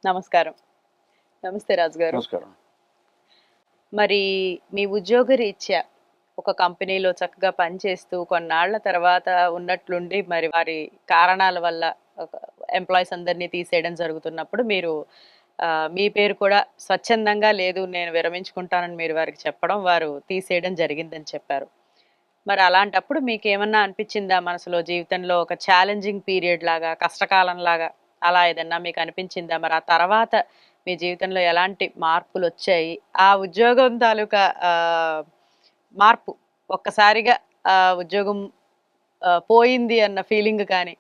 నమస్కారం. నమస్తే రాజు గారు. నమస్కారం. మరి మీ ఉద్యోగరీత్యా ఒక కంపెనీలో చక్కగా పనిచేస్తూ కొన్నాళ్ల తర్వాత ఉన్నట్లుండి మరి వారి కారణాల వల్ల ఎంప్లాయీస్ అందరినీ తీసేయడం జరుగుతున్నప్పుడు మీరు మీ పేరు కూడా స్వచ్ఛందంగా లేదు నేను విరమించుకుంటానని మీరు వారికి చెప్పడం, వారు తీసేయడం జరిగిందని చెప్పారు. మరి అలాంటప్పుడు మీకు ఏమన్నా అనిపించిందా మనసులో, జీవితంలో ఒక ఛాలెంజింగ్ పీరియడ్ లాగా, కష్టకాలం లాగా అలా ఏదన్నా మీకు అనిపించిందా? మరి ఆ తర్వాత మీ జీవితంలో ఎలాంటి మార్పులు వచ్చాయి? ఆ ఉద్యోగం తాలూకా మార్పు ఒక్కసారిగా ఉద్యోగం పోయింది అన్న ఫీలింగ్ కానీ,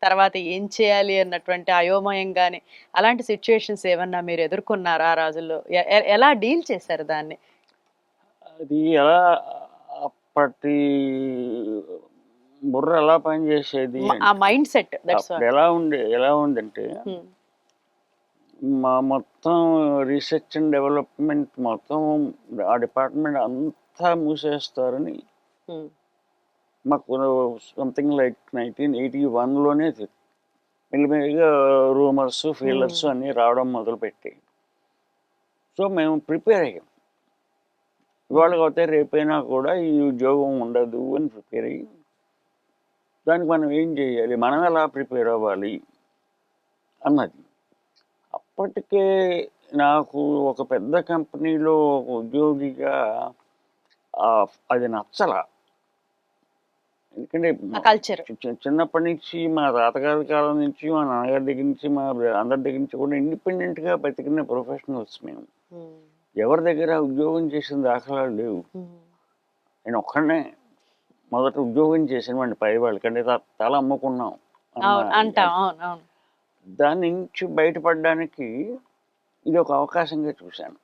తర్వాత ఏం చేయాలి అన్నటువంటి అయోమయం కానీ, అలాంటి సిచ్యుయేషన్స్ ఏమన్నా మీరు ఎదుర్కొన్నారా ఆ రోజుల్లో? ఎలా డీల్ చేశారు దాన్ని? అది ఎలా అప్పటి బుర్ర ఎలా పనిచేసేది ఆ మైండ్ సెట్ ఎలా ఉందంటే మా మొత్తం రీసెర్చ్ అండ్ డెవలప్మెంట్ మొత్తం ఆ డిపార్ట్మెంట్ అంతా మూసేస్తారని మాకు సంథింగ్ లైక్ 1981లోనే మెల్లిమెల్లిగా రూమర్స్ ఫీలర్స్ అన్నీ రావడం మొదలుపెట్టి, సో మేము ప్రిపేర్ అయ్యాం. ఇవాళ అయితే రేపైనా కూడా ఈ ఉద్యోగం ఉండదు అని ప్రిపేర్ అయ్యి, దానికి మనం ఏం చేయాలి, మనం ఎలా ప్రిపేర్ అవ్వాలి అన్నది. అప్పటికే నాకు ఒక పెద్ద కంపెనీలో ఒక ఉద్యోగిగా అది నచ్చల. ఎందుకంటే చిన్నప్పటి నుంచి మా తాతగారి కాలం నుంచి, మా నాన్నగారి దగ్గర నుంచి, మా అందరి దగ్గర నుంచి కూడా ఇండిపెండెంట్గా బతికిన ప్రొఫెషనల్స్ మేము. ఎవరి దగ్గర ఉద్యోగం చేసిన దాఖలాలు లేవు. నేను ఒక్కడనే మొదట ఉద్యోగం చేసినవాడిని, పై వాళ్ళకంటే తల అమ్ముకున్నాం. దాని నుంచి బయటపడడానికి ఇది ఒక అవకాశంగా చూశాను.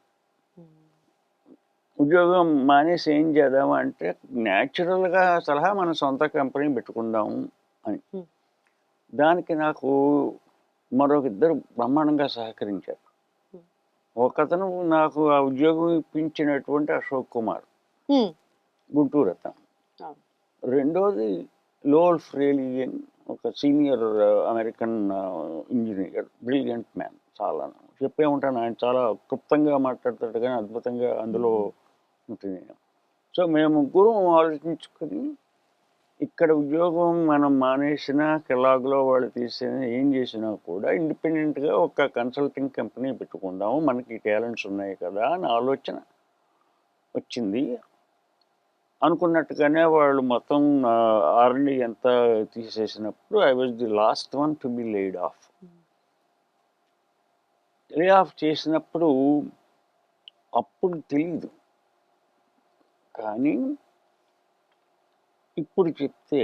ఉద్యోగం మానేసి ఏం చేద్దాము అంటే, న్యాచురల్గా సలహా మన సొంత కంపెనీ పెట్టుకుందాము అని. దానికి నాకు మరొక ఇద్దరు బ్రహ్మాండంగా సహకరించారు. ఒకతను నాకు ఆ ఉద్యోగం ఇప్పించినటువంటి అశోక్ కుమార్, గుంటూరు అతను. రెండోది లోవల్ ఫ్రేలీ అని ఒక senior American engineer, brilliant man. చాలా చెప్పే ఉంటాను, ఆయన చాలా క్లుప్తంగా మాట్లాడతాడు కానీ అద్భుతంగా అందులో ఉంటుంది. సో మేము ముగ్గురం ఆలోచించుకొని, ఇక్కడ ఉద్యోగం మనం మానేసినా, కెలాగ్లో వాళ్ళు తీసినా, ఏం చేసినా కూడా ఇండిపెండెంట్గా ఒక కన్సల్టింగ్ కంపెనీ పెట్టుకుందాము, మనకి టాలెంట్స్ ఉన్నాయి కదా అని ఆలోచన వచ్చింది. అనుకున్నట్టుగానే వాళ్ళు మొత్తం ఆర్ఎండి ఎంత తీసేసినప్పుడు I was the last one to be laid off. Lay off చేసినప్పుడు అప్పుడు తెలీదు, కానీ ఇప్పుడు చెప్తే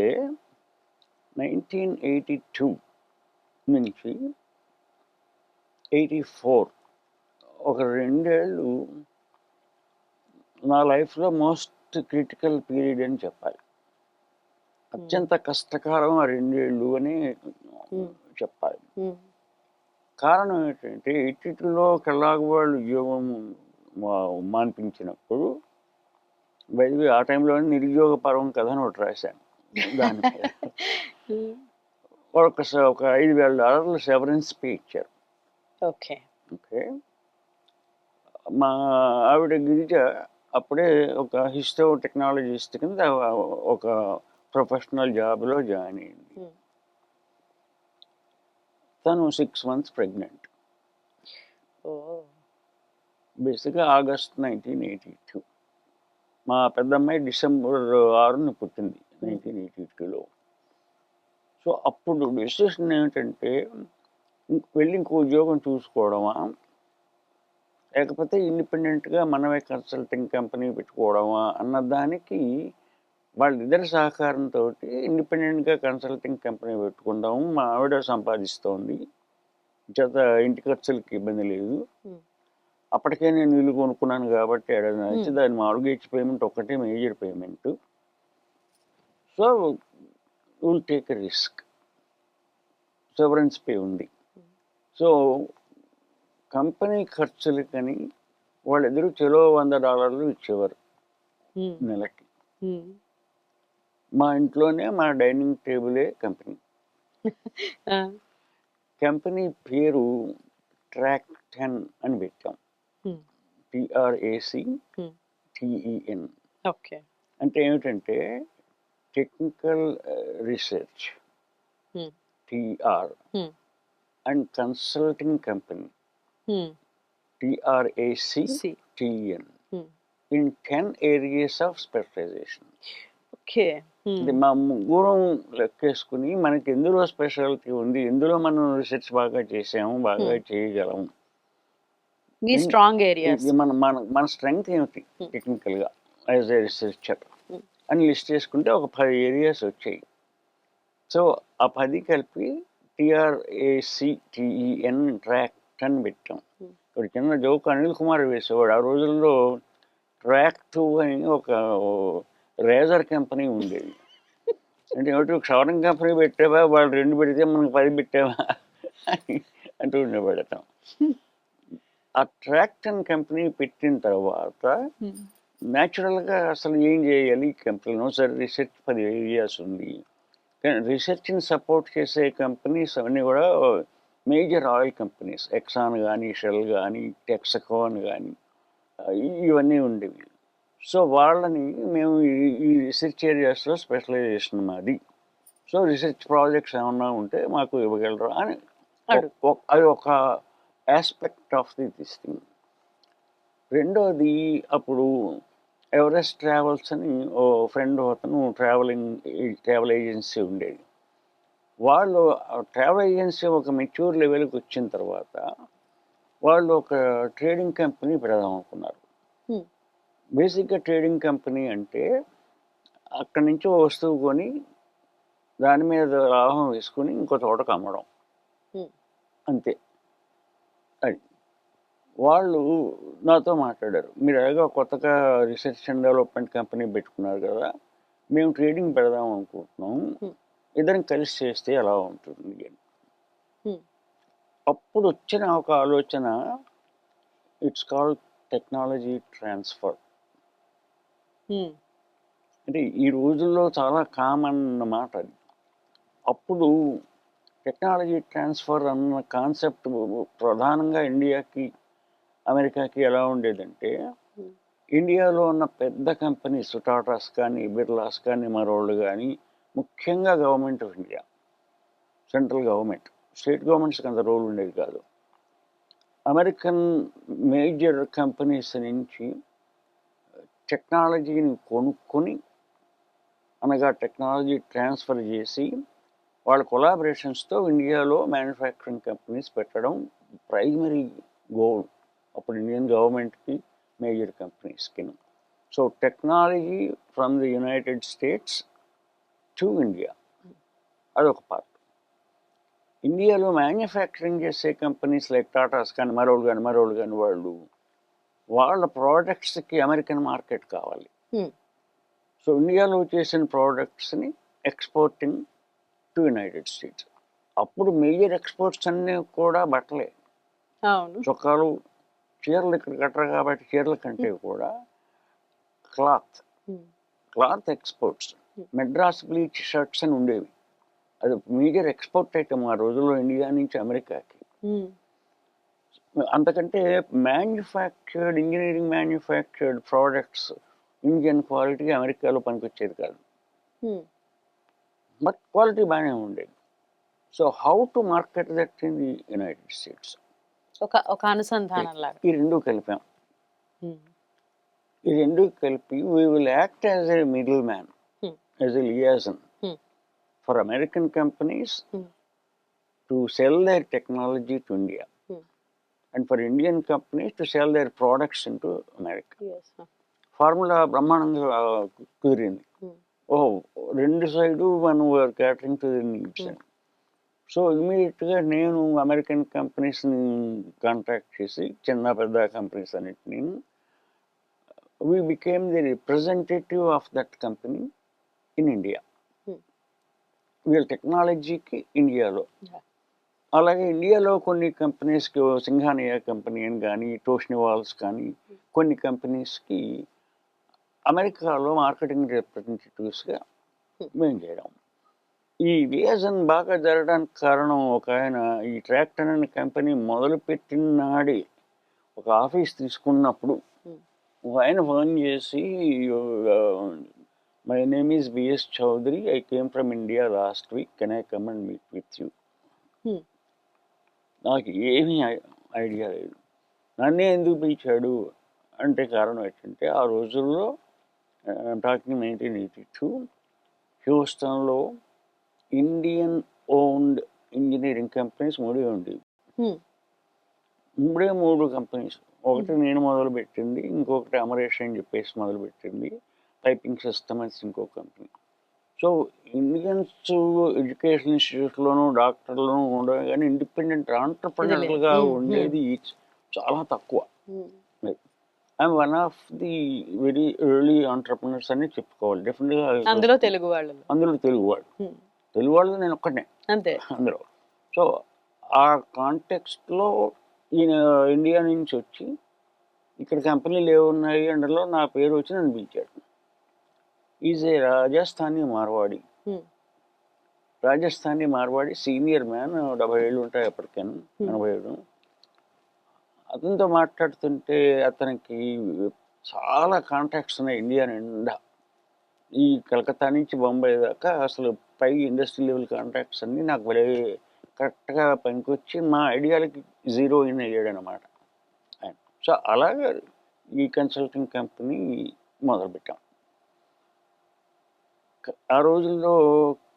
1982 నుంచి 84 ఒక 2 ఏళ్ళు నా లైఫ్లో మోస్ట్ క్రిటికల్ పీరియడ్ అని చెప్పాలి. అత్యంత కష్టకాలం ఆ 2 ఏళ్ళు అని చెప్పాలి. కారణం ఏంటంటే 82లో కెలాగ్ వాళ్ళు ఉద్యోగం మాన్పించినప్పుడు, బయట ఆ టైంలో నిరుద్యోగ పర్వం కథ అని ఒకటి రాశాను. దాని ఒక $5,000 సెవరెన్స్ పే ఇచ్చారు. ఓకే. మా ఆవిడ గిరిజ అప్పుడే ఒక హిస్టో టెక్నాలజిస్ట్ కింద ఒక ప్రొఫెషనల్ జాబ్లో జాయిన్ అయింది. తను 6 months ప్రెగ్నెంట్. బేసిక్గా ఆగస్ట్ 1982. మా పెద్దమ్మాయి డిసెంబర్ 6న పుట్టింది 1982లో. సో అప్పుడు డెసిషన్ ఏమిటంటే, వెళ్ళి ఇంకో ఉద్యోగం చూసుకోవడమా, లేకపోతే ఇండిపెండెంట్గా మనమే కన్సల్టింగ్ కంపెనీ పెట్టుకోవడమా అన్నదానికి వాళ్ళిద్దరి సహకారంతో ఇండిపెండెంట్గా కన్సల్టింగ్ కంపెనీ పెట్టుకుందాము. మా ఆవిడ సంపాదిస్తోంది, చేత ఇంటి ఖర్చులకి ఇబ్బంది లేదు. అప్పటికే నేను ఇల్లు కొనుక్కున్నాను కాబట్టి ఏడాది దాని మార్గేజ్ పేమెంట్ ఒకటే major payment. So will take a risk, severance pay ఉంది. సో కంపెనీ ఖర్చులకని వాళ్ళిద్దరూ చెరో $100 ఇచ్చేవారు నెలకి. మా ఇంట్లోనే మా డైనింగ్ టేబులే కంపెనీ. కంపెనీ పేరు ట్రాక్ 10 అని పెట్టాం. Hmm. TRACTEN. ఓకే. అంటే ఏమిటంటే technical research Hmm. TR Hmm. And consulting company Hmm. TRACTEN Hmm. in 10 areas of specialization. Okay. అంటే మా ముగ్గురం లెక్కేసుకుని మనకి ఎందులో స్పెషాలిటీ ఉంది, ఎందులో మనం రీసెర్చ్ బాగా చేసాము, బాగా చేయగలం, మీ స్ట్రాంగ్ ఏరియాస్. ఇది మన స్ట్రెంగ్త్ ఏమిటి టెక్నికల్గా యాజ్ ఏ రిసెర్చర్ అని లిస్ట్ చేసుకుంటే ఒక 10 ఏరియాస్ వచ్చాయి. సో ఆ 10 కలిపి TRACTEN ట్రాక్ 10 పెట్టాం. ఇక్కడ చిన్న జోక్ అనిల్ కుమార్ వేసేవాడు. ఆ రోజుల్లో ట్రాక్ 2 అని ఒక రేజర్ కంపెనీ ఉండేది. అంటే ఏమిటి, క్షవరం కంపెనీ పెట్టావా, వాళ్ళు 2 పెడితే మనకు 10 పెట్టావా అని అంటూ ఉండేవాడు అతను. ఆ ట్రాక్ 10 కంపెనీ పెట్టిన తర్వాత న్యాచురల్గా అసలు ఏం చేయాలి ఈ కంపెనీలో, సరే రీసెర్చ్ 10 ఏరియాస్ ఉంది, కానీ రీసెర్చ్ని సపోర్ట్ చేసే కంపెనీస్ అవన్నీ కూడా మేజర్ ఆయిల్ కంపెనీస్, ఎక్సాన్ కానీ, షెల్ కానీ, టెక్సకాన్ కానీ ఇవన్నీ ఉండేవి. సో వాళ్ళని మేము ఈ రీసెర్చ్ ఏరియాస్లో స్పెషలైజేషన్ మాది, సో రీసెర్చ్ ప్రాజెక్ట్స్ ఏమన్నా ఉంటే మాకు ఇవ్వగలరా అని అది ఒక ఆస్పెక్ట్ ఆఫ్ దిస్ థింగ్. రెండోది, అప్పుడు ఎవరెస్ట్ ట్రావెల్స్ అని ఓ ఫ్రెండ్ అతను ట్రావెల్ ఏజెన్సీ ఉండేది. వాళ్ళు ట్రావెల్ ఏజెన్సీ ఒక మెచ్యూర్ లెవెల్కి వచ్చిన తర్వాత వాళ్ళు ఒక ట్రేడింగ్ కంపెనీ పెడదాం అనుకున్నారు. బేసిక్గా ట్రేడింగ్ కంపెనీ అంటే అక్కడి నుంచి ఓ వస్తువు కొని దాని మీద లాభం వేసుకుని ఇంకో చోటకు అమ్మడం, అంతే. అది వాళ్ళు నాతో మాట్లాడారు, మీరు ఎలాగో కొత్తగా రీసెర్చ్ అండ్ డెవలప్మెంట్ కంపెనీ పెట్టుకున్నారు కదా, మేము ట్రేడింగ్ పెడదాం అనుకుంటున్నాం, ఇద్దరం కలిసి చేస్తే ఎలా ఉంటుంది అని. అప్పుడు వచ్చిన ఒక ఆలోచన, ఇట్స్ కాల్డ్ టెక్నాలజీ ట్రాన్స్ఫర్. అంటే ఈ రోజుల్లో చాలా కామన్ అన్నమాట అది. అప్పుడు టెక్నాలజీ ట్రాన్స్ఫర్ అన్న కాన్సెప్ట్ ప్రధానంగా ఇండియాకి, అమెరికాకి ఎలా ఉండేదంటే, ఇండియాలో ఉన్న పెద్ద కంపెనీస్ టాటాస్ కానీ, బిర్లాస్ కానీ, మరోళ్ళు కానీ, ముఖ్యంగా government of India, central government, state గవర్నమెంట్స్కి అంత రోల్ ఉండేది కాదు. అమెరికన్ మేజర్ కంపెనీస్ నుంచి టెక్నాలజీని కొనుక్కొని, అనగా టెక్నాలజీ ట్రాన్స్ఫర్ చేసి వాళ్ళ కొలాబరేషన్స్తో ఇండియాలో మ్యానుఫ్యాక్చరింగ్ కంపెనీస్ పెట్టడం ప్రైమరీ గోల్ అప్పుడు ఇండియన్ గవర్నమెంట్కి, మేజర్ కంపెనీస్కి. So technology from the United States to India, అదొక పార్ట్. ఇండియాలో మ్యానుఫ్యాక్చరింగ్ చేసే కంపెనీస్ లైక్ టాటాస్ కానీ, మరోళ్ళు కానీ వాళ్ళ ప్రోడక్ట్స్కి అమెరికన్ మార్కెట్ కావాలి. సో ఇండియాలో చేసిన ప్రోడక్ట్స్ని ఎక్స్పోర్టింగ్ టు యునైటెడ్ స్టేట్స్. అప్పుడు మేజర్ ఎక్స్పోర్ట్స్ అన్నీ కూడా బట్టలే, చొక్కాలు, చీరలు ఇక్కడ కట్టరు కాబట్టి చీరల కంటే కూడా cloth exports, Madras bleach shirts అని ఉండేవి. అది మేజర్ ఎక్స్పోర్ట్ ఐటమ్ ఆ రోజుల్లో ఇండియా నుంచి అమెరికాకి. అంతకంటే engineering manufactured products Indian quality అమెరికాలో పనికొచ్చేది కాదు, బట్ క్వాలిటీ బాగానే ఉండేది. So how to market that in the United States, ఒక అనుసంధానం లాగా ఈ రెండు కలిపాం. ఈ రెండు కలిపి we will act as a middle man, as a liaison for American companies to sell their technology to India and for Indian companies to sell their products into America. Formula బ్రహ్మాండంగా కుదిరింది. రెండు సైడు మనం catering to the needs. So ఇమీడియట్గా నేను American కంపెనీస్ని contact చేసి, చిన్న పెద్ద companies అన్నిటిని, we became the representative of that company in India, వీళ్ళ టెక్నాలజీకి ఇండియాలో. అలాగే ఇండియాలో కొన్ని కంపెనీస్కి, సింఘానియా కంపెనీ అని కానీ, టోష్నివాల్స్ కానీ, కొన్ని కంపెనీస్కి అమెరికాలో మార్కెటింగ్ రిప్రజెంటేటివ్స్గా మేము చేయడం. ఈ లియాజన్ బాగా జరగడానికి కారణం ఒక ఆయన ఈ ట్రాక్టర్ అనే కంపెనీ మొదలుపెట్టిన నాడే ఒక ఆఫీస్ తీసుకున్నప్పుడు Hmm. ఒక ఆయన ఫోన్ చేసి my name is BS Chaudhary, I came from India last week, can I come and meet with you. Hmm. నాకు ఏమీ ఐడియా లేదు. నన్నే ఎందుకు పిలిచాడు అంటే కారణం ఏంటంటే ఆ రోజుల్లో టాకింగ్ 1982 హ్యూస్టన్లో ఇండియన్ ఓన్డ్ ఇంజనీరింగ్ కంపెనీస్ మూడే ఉండేవి. Hmm. మూడు కంపెనీస్. ఒకటి నేను మొదలుపెట్టింది, ఇంకొకటి అమరేష్ అని చెప్పేసి మొదలుపెట్టింది, టైపింగ్ సిస్టమ్స్ ఇంకో కంపెనీ. సో ఇండియన్స్ ఎడ్యుకేషన్ ఇన్స్టిట్యూట్లోనూ డాక్టర్లోనూ ఉండవు, కానీ ఇండిపెండెంట్ ఆంటర్ప్రినర్లుగా ఉండేది చాలా తక్కువ. I'm one of the very early entrepreneurs అని చెప్పుకోవాలి. డెఫినెట్గా అందులో తెలుగు వాళ్ళు. తెలుగు వాళ్ళు నేను ఒక్కనే అంతే అందులో. సో ఆ కాంటెక్స్ట్లో ఈయన ఇండియా నుంచి వచ్చి ఇక్కడ కంపెనీలు ఏమున్నాయి అందులో నా పేరు వచ్చి నన్ను పిలిచాడు. Is a Rajasthani Marwari. Rajasthani Marwari senior man, 70 ఏళ్ళు ఉంటాయి అప్పటికైనా, 87. అతనితో మాట్లాడుతుంటే అతనికి చాలా కాంటాక్ట్స్ ఉన్నాయి ఇండియా నిండా. ఈ కలకత్తా నుంచి బొంబాయి దాకా అసలు పై ఇండస్ట్రీ లెవెల్ కాంటాక్ట్స్ అన్నీ నాకు భలే కరెక్ట్గా పనికొచ్చి మా ఐడియాలకి జీరో ఇన్ అయ్యాడు అనమాట ఆయన. సో అలాగే ఈ కన్సల్టింగ్ కంపెనీ మొదలుపెట్టాం. ఆ రోజుల్లో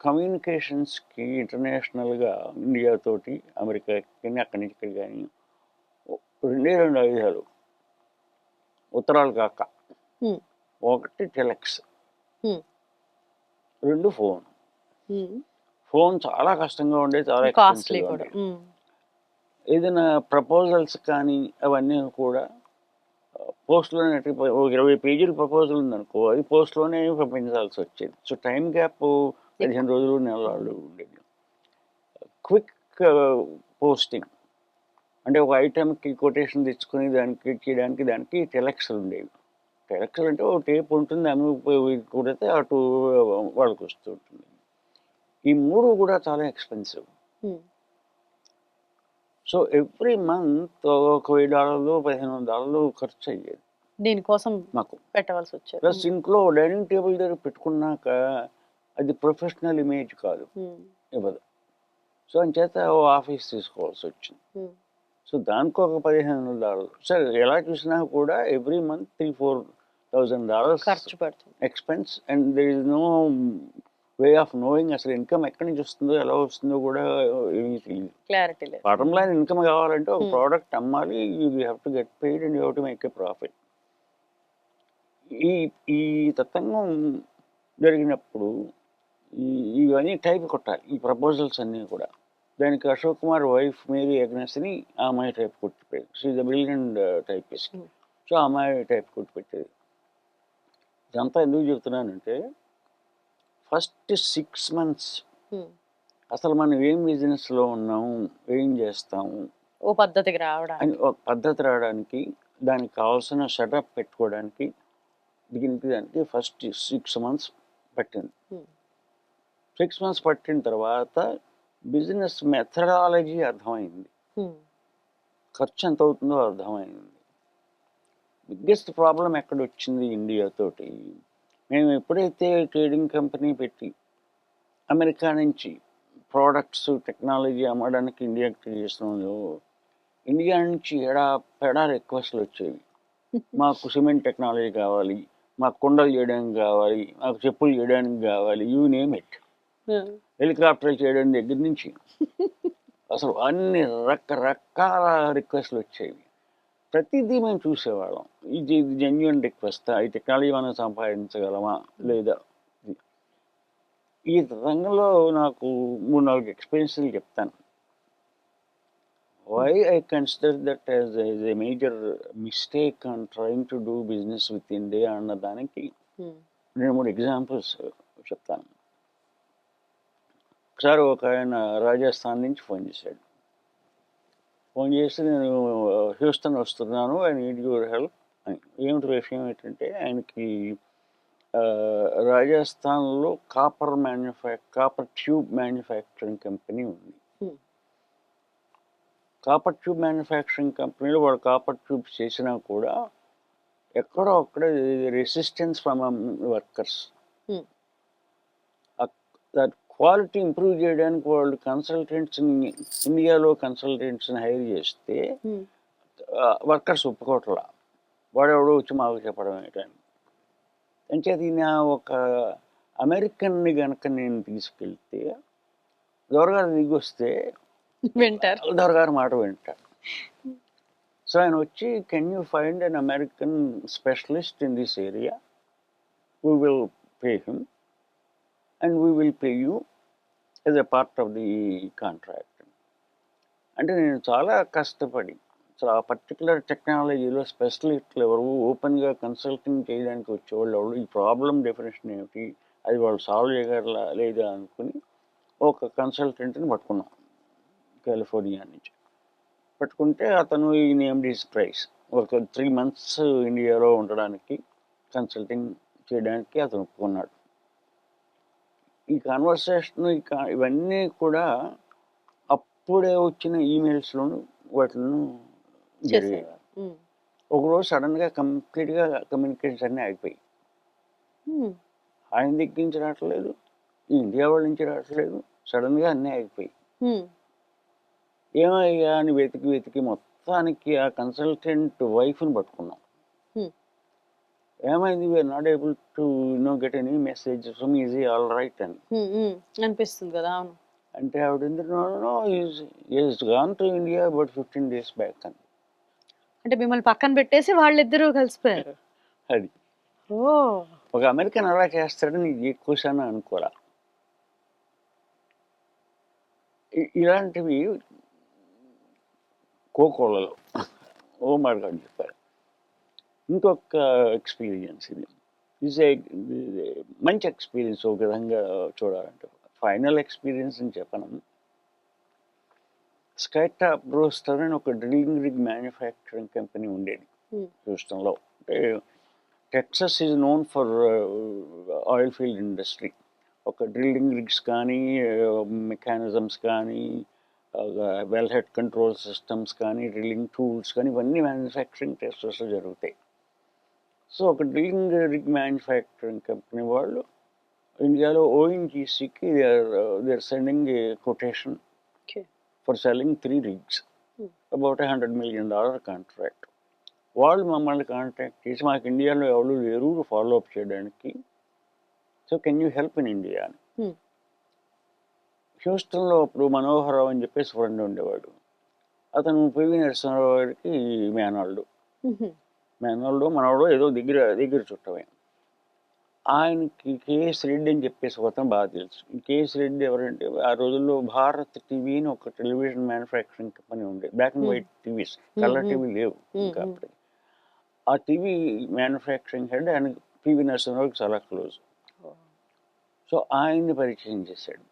కమ్యూనికేషన్స్కి ఇంటర్నేషనల్గా ఇండియాతోటి అమెరికాకి అక్కడి నుంచి ఇక్కడికి కానీ 2 ఆయుధాలు, ఉత్తరాలు కాక. ఒకటి టెలెక్స్, 2 ఫోన్. ఫోన్ చాలా కష్టంగా ఉండేది, చాలా కాస్ట్లీ ఎక్స్పెన్సివ్గా కూడా. ఉండేది. ఏదైనా ప్రపోజల్స్ కానీ అవన్నీ కూడా పోస్ట్లోనే, ఒక 20 పేజీల ప్రపోజల్ ఉందనుకో, అది పోస్ట్లోనే పంపించాల్సి వచ్చేది. సో టైం గ్యాప్ 15 రోజులు, నెలలు ఉండేది. క్విక్ పోస్టింగ్ అంటే ఒక ఐటెంకి కొటేషన్ తెచ్చుకొని దానికి చేయడానికి దానికి టెలెక్స్ ఉండేవి. టెలెక్స్ అంటే ఒక టేప్ ఉంటుంది, అమ్మి కుడితే అటు వాళ్ళకి వస్తూ ఉంటుంది. ఈ 3 కూడా చాలా ఎక్స్పెన్సివ్. సో ఎవ్రీ మంత్ ఒక $1000, $1500 ఖర్చు అయ్యేది దీనికోసం మాకు పెట్టవలసి వచ్చేది. ప్లస్ ఇంట్లో డైనింగ్ టేబుల్ దగ్గర పెట్టుకున్నాక అది ప్రొఫెషనల్ ఇమేజ్ కాదు, ఇవ్వదు. సో అంచేత ఓ ఆఫీస్ తీసుకోవాల్సి వచ్చింది. సో దానికి ఒక $1500. సరే ఎలా చూసినా కూడా ఎవ్రీ మంత్ $3,000-4,000 ఖర్చు పడుతుంది, expense. And there is no way of knowing అసలు ఇన్కమ్ ఎక్కడి నుంచి వస్తుందో ఎలా వస్తుందో కూడా ఏమీ తెలియదు. క్లారిటీ లేదు. బాటమ్ లైన్ ఇన్కమ్ కావాలంటే ఒక ప్రోడక్ట్ అమ్మాలి, you have to get paid and you have to make a profit. ఈ తతంగం జరిగినప్పుడు ఇవన్నీ టైప్ కొట్టాలి, ఈ ప్రపోజల్స్ అన్నీ కూడా. దానికి అశోక్ కుమార్ వైఫ్ మేరీ అగ్నెస్ని ఆ అమ్మాయి టైప్ కొట్టిపోయేది. She is the brilliant typist. So ఆ అమ్మాయి టైప్ కొట్టిపెట్టేది. ఇదంతా ఎందుకు చెప్తున్నానంటే ఫస్ట్ 6 months అసలు మనం ఏం బిజినెస్లో ఉన్నాము, ఏం చేస్తాము ఓ పద్ధతికి రావడానికి, అని ఒక పద్ధతి రావడానికి, దానికి కావాల్సిన సెటప్ పెట్టుకోవడానికి, దానికి ఫస్ట్ 6 months పట్టింది. 6 months పట్టిన తర్వాత బిజినెస్ మెథడాలజీ అర్థమైంది, ఖర్చు ఎంత అవుతుందో అర్థమైంది. బిగ్గెస్ట్ ప్రాబ్లం ఎక్కడ వచ్చింది ఇండియాతోటి, మేము ఎప్పుడైతే ట్రేడింగ్ కంపెనీ పెట్టి అమెరికా నుంచి ప్రోడక్ట్స్ టెక్నాలజీ అమ్మడానికి ఇండియాకి చేస్తున్నామో, ఇండియా నుంచి పెడా రిక్వెస్ట్లు వచ్చేవి. మాకు సిమెంట్ టెక్నాలజీ కావాలి, మాకు కుండలు చేయడానికి కావాలి, మాకు చెప్పులు చేయడానికి కావాలి, యూ నేమ్ ఇట్. హెలికాప్టర్లు చేయడం దగ్గర నుంచి అసలు అన్ని రకరకాల రిక్వెస్ట్లు వచ్చేవి. ప్రతిదీ మేము చూసేవాళ్ళం, ఇది జెన్యున్ రిక్వెస్ట్, ఈ టెక్నాలజీ మనం సంపాదించగలమా లేదా. ఈ రంగంలో నాకు 3-4 ఎక్స్పీరియన్స్లు చెప్తాను. Why I consider that as a major mistake on trying to do business with India అన్న దానికి 2-3 ఎగ్జాంపుల్స్ చెప్తాను. ఒకసారి ఒక ఆయన రాజస్థాన్ నుంచి ఫోన్ చేశాడు. ఫోన్ చేసి నేను హ్యూస్టన్ వస్తున్నాను, ఐ నీడ్ యువర్ హెల్ప్ అని. ఏమిటి విషయం ఏంటంటే ఆయనకి రాజస్థాన్లో కాపర్ ట్యూబ్ మ్యానుఫ్యాక్చరింగ్ కంపెనీ ఉంది. Hmm. కాపర్ ట్యూబ్ మ్యానుఫ్యాక్చరింగ్ కంపెనీలో వాడు కాపర్ ట్యూబ్స్ చేసినా కూడా ఎక్కడో అక్కడ resistance from workers. Hmm. Quality improve చేయడానికి వాళ్ళు కన్సల్టెంట్స్ని, ఇండియాలో కన్సల్టెంట్స్ని హైర్ చేస్తే Hmm. వర్కర్స్ ఒప్పుకోవట్లా. వాడెవడో వచ్చి మాకు చెప్పడం ఏంటని. అంచేది నా ఒక అమెరికన్ని కనుక నేను తీసుకెళ్తే దొరగారు దిగి వస్తే వింటారు. దొరగారు మాట వింటారు. సో ఆయన వచ్చి, can you find an American specialist in this area, we will pay him and we will pay you as a part of the contract. అంటే నేను చాలా కష్టపడి అసలు ఆ పర్టికులర్ టెక్నాలజీలో స్పెషలిస్ట్లు ఎవరు, ఓపెన్గా కన్సల్టింగ్ చేయడానికి వచ్చేవాళ్ళు ఎవరు, ఈ ప్రాబ్లం డెఫినేషన్ ఏమిటి, అది వాళ్ళు సాల్వ్ చేయగలరా లేదా అనుకుని ఒక కన్సల్టెంట్ని పట్టుకున్నాం కాలిఫోర్నియా నుంచి. పట్టుకుంటే అతను ఈ నేమ్డ్ హిస్ ప్రైస్. ఒక 3 months ఇండియాలో ఉండడానికి, కన్సల్టింగ్ చేయడానికి అతను ఒప్పుకున్నాడు. ఈ కన్వర్సేషన్ ఇవన్నీ కూడా అప్పుడే వచ్చిన ఈమెయిల్స్లోను వాటిను జరిగాయి. చేసేవారు. Hmm. ఒకరోజు సడన్గా కంప్లీట్గా కమ్యూనికేషన్స్ అన్నీ ఆగిపోయి, Hmm. ఆయన దగ్గర నుంచి రావట్లేదు, ఇండియా వాళ్ళ నుంచి రావట్లేదు, సడన్గా అన్నీ ఆగిపోయి. Hmm. ఏమయ్యా అని వెతికి మొత్తానికి ఆ కన్సల్టెంట్ వైఫ్ని పట్టుకున్నాం. Hmm. ఏమైంది, we're not able to get any message from is she all right అని. Hmm. Hmm. అనిపిస్తుంది కదా. అవును. అంటే ఆవిడ is gone to India about 15 days back అని. అంటే మిమ్మల్ని పక్కన పెట్టేసి వాళ్ళిద్దరూ కలిసిపోయారు. అది ఓ. ఒక అమెరికన్ అలా చేస్తాడని ఎక్కువసారి అనుకోరా. ఇలాంటివి కోకోలలో ఓ మాట చెప్పారు. ఇంకొక ఎక్స్పీరియన్స్ ఇది మంచి ఎక్స్పీరియన్స్ ఒక విధంగా చూడాలంటే. ఫైనల్ ఎక్స్పీరియన్స్ అని చెప్పను. స్కైటాప్ బ్రోస్టర్ అని ఒక డ్రిల్లింగ్ రిగ్ మ్యానుఫ్యాక్చరింగ్ కంపెనీ ఉండేది హ్యూస్టన్లో. అంటే Texas is known for oil field industry. ఒక డ్రిల్లింగ్ రిగ్స్ కానీ, మెకానిజమ్స్ కానీ, వెల్ హెడ్ కంట్రోల్ సిస్టమ్స్ కానీ, డ్రిల్లింగ్ టూల్స్ కానీ, ఇవన్నీ మ్యానుఫ్యాక్చరింగ్ టెక్సస్లో జరుగుతాయి. సో ఒక డ్రిల్లింగ్ రిగ్ మ్యానుఫ్యాక్చరింగ్ కంపెనీ వాళ్ళు ఇండియాలో ఓఎన్జీసీకి they are sending a quotation for selling 3 rigs, about $100 million contract. వాళ్ళు మమ్మల్ని కాంటాక్ట్ చేసి, మాకు ఇండియాలో ఎవరు లేరు ఫాలో అప్ చేయడానికి, so can you help in India అని. హ్యూస్టన్లో అప్పుడు మనోహరరావు అని చెప్పేసి ఫ్రెండ్ ఉండేవాడు. అతను పివి నరసింహారావు గారికి మేనల్డు మనవాడు ఏదో దగ్గర చుట్టమే. ఆయనకి కేఎస్ రెడ్డి అని చెప్పేసి అతను బాగా తెలుసు. కేఎస్ రెడ్డి ఎవరంటే, ఆ రోజుల్లో భారత్ టీవీ అని ఒక టెలివిజన్ మ్యానుఫ్యాక్చరింగ్ కంపెనీ ఉండేది. Black and white TVs, colour TV లేవు ఇంకా అప్పటికి. ఆ టీవీ మ్యానుఫ్యాక్చరింగ్ హెడ్ ఆయన పివి నరసింహారావుకి చాలా క్లోజ్. సో ఆయన్ని పరిచయం చేశాడు.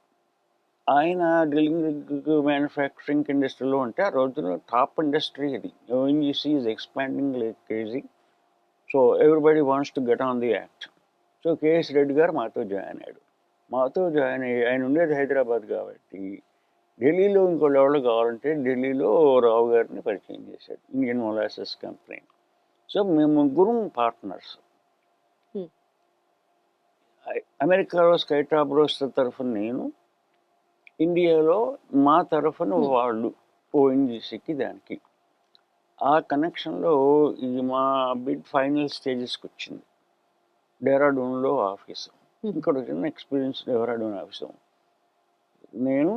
ఆయన డ్రిల్లింగ్ మ్యానుఫ్యాక్చరింగ్ ఇండస్ట్రీలో ఉంటే ఆ రోజుల్లో టాప్ ఇండస్ట్రీ ఇది. ONGC is expanding like crazy. So everybody wants to get on the act. So KS Reddy గారు మాతో జాయిన్ అయ్యాడు. ఆయన ఉండేది హైదరాబాద్ కాబట్టి ఢిల్లీలో ఇంకోళ్ళు ఎవరు కావాలంటే ఢిల్లీలో రావు గారిని పరిచయం చేశాడు, ఇండియన్ మొలాసెస్ కంపెనీ. సో మేము ముగ్గురం పార్ట్నర్స్. అమెరికాలో స్కైటాప్ బ్రోస్టర్ తరఫున నేను, ఇండియాలో మా తరఫున వాళ్ళు ఓఎన్జీసీకి దానికి. ఆ కనెక్షన్లో ఇది మా బిడ్ ఫైనల్ స్టేజెస్కి వచ్చింది. డెహ్రాడూన్లో ఆఫీసు. ఇక్కడ చిన్న ఎక్స్పీరియన్స్. డెహ్రాడూన్ ఆఫీసు నేను,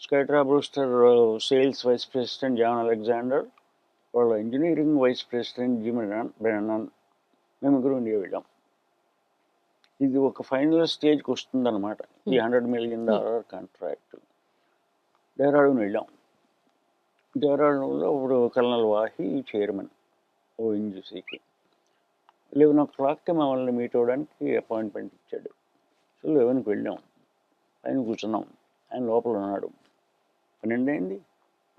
Skytop Brewster sales vice president John Alexander, వాళ్ళ engineering vice president Jim Brennan, మేము ముగ్గురు ఇండియా వెళ్ళాం. ఇది ఒక ఫైనల్ స్టేజ్కి వస్తుందన్నమాట, ఈ $100 million కాంట్రాక్ట్. డెహ్రాడూన్ వెళ్ళాం. డెహ్రాడూన్లో ఇప్పుడు కల్నల్ వాహి చైర్మన్ ఓఎన్జీసీకి. 11 o'clockకి మమ్మల్ని మీట్ అవ్వడానికి అపాయింట్మెంట్ ఇచ్చాడు. సో 11కి వెళ్ళాం. ఆయన కూర్చున్నాం. ఆయన లోపల ఉన్నాడు. 12 అయింది,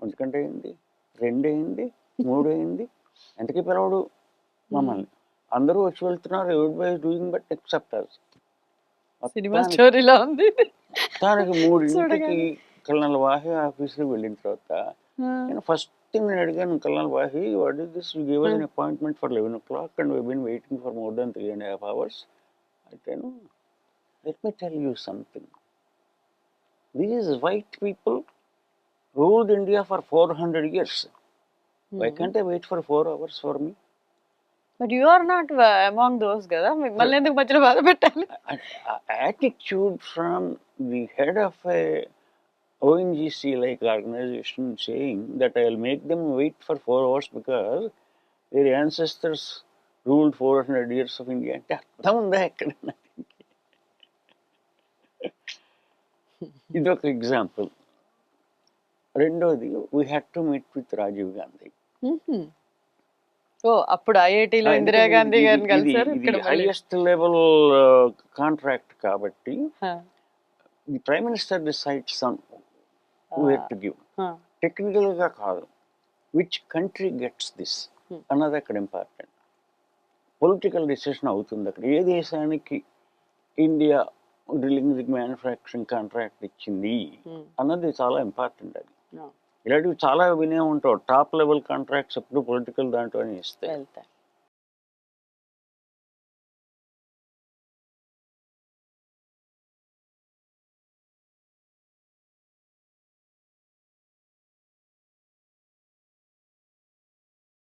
1 గంట అయింది, 2 అయింది, 3 అయింది, ఎంతకీ పిలవడు మమ్మల్ని. అందరూ వచ్చి వెళ్తున్నారు, everybody doing but except us. Cinema స్టోరీలా ఉంది మొత్తానికి 3ంటికి చూడగానే. కల్నల్ వాహి ఆఫీస్కి వెళ్ళిన తర్వాత నేను ఫస్ట్ థింగ్ నేను అడిగాను, colonel Wahi, what is this, you give us an appointment for 11 o'clock and we've been waiting for more than 3.5 hours. అయితే, let me tell you something. These white people ruled India for 400 years. Why can't they wait for 4 hours for me? But you are not among those కదా, మిమ్మల్ని ఎందుకు మధ్యలో బాధ పెట్టాలి? Attitude from the head of a ONGC like organization saying that I will make them wait for 4 hours because their ancestors ruled 400 years of India. అంటే అర్థం ఉందా ఎక్కడైనా? ఇదొక ఎగ్జాంపుల్. రెండోది, we had to meet with Rajiv Gandhi. ఓ అప్పుడు ఐఐటిలో ఇందిరా గాంధీ గారిని కలిసారు. ఇది హైయెస్ట్ లెవెల్ కాంట్రాక్ట్ కాబట్టి the prime minister decides on where to give. Technical గా కాదు, విచ్ కంట్రీ గెట్స్ దిస్ అన్నది అక్కడ ఇంపార్టెంట్. పొలిటికల్ డిసిషన్ అవుతుంది అక్కడ. ఏ దేశానికి ఇండియా డ్రిల్లింగ్ మ్యానుఫ్యాక్చరింగ్ కాంట్రాక్ట్ ఇచ్చింది అన్నది చాలా ఇంపార్టెంట్. అది ఇలాంటివి చాలా వినే ఉంటావు. టాప్ లెవెల్ కాంట్రాక్ట్స్ ఎప్పుడు పొలిటికల్ దాంట్లోనే ఇస్తాయి.